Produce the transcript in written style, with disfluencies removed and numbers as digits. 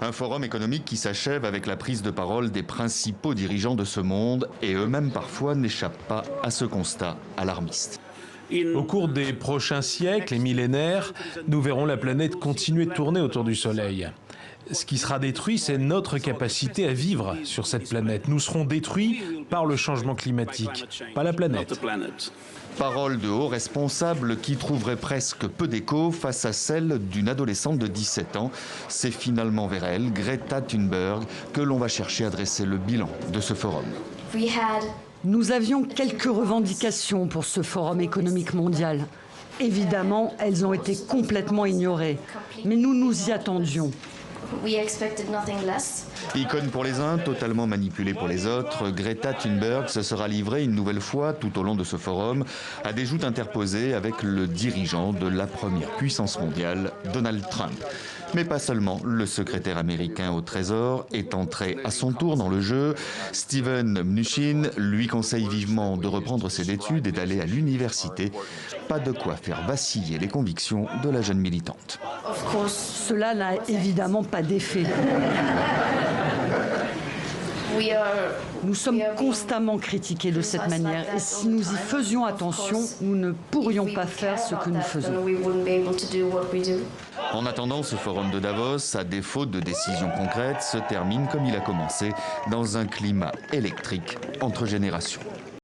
Un forum économique qui s'achève avec la prise de parole des principaux dirigeants de ce monde et eux-mêmes parfois n'échappent pas à ce constat alarmiste. Au cours des prochains siècles et millénaires, nous verrons la planète continuer de tourner autour du Soleil. Ce qui sera détruit, c'est notre capacité à vivre sur cette planète. Nous serons détruits par le changement climatique, pas la planète. Parole de hauts responsables qui trouverait presque peu d'écho face à celle d'une adolescente de 17 ans. C'est finalement vers elle, Greta Thunberg, que l'on va chercher à dresser le bilan de ce forum. Nous avions quelques revendications pour ce forum économique mondial. Évidemment, elles ont été complètement ignorées, mais nous nous y attendions. Icône pour les uns, totalement manipulée pour les autres, Greta Thunberg se sera livrée une nouvelle fois tout au long de ce forum à des joutes interposées avec le dirigeant de la première puissance mondiale, Donald Trump. Mais pas seulement, le secrétaire américain au Trésor est entré à son tour dans le jeu. Steven Mnuchin lui conseille vivement de reprendre ses études et d'aller à l'université. Pas de quoi faire vaciller les convictions de la jeune militante. Cela n'a évidemment pas d'effet. Nous sommes constamment critiqués de cette manière et si nous y faisions attention, nous ne pourrions pas faire ce que nous faisons. En attendant, ce forum de Davos, à défaut de décisions concrètes, se termine comme il a commencé, dans un climat électrique entre générations.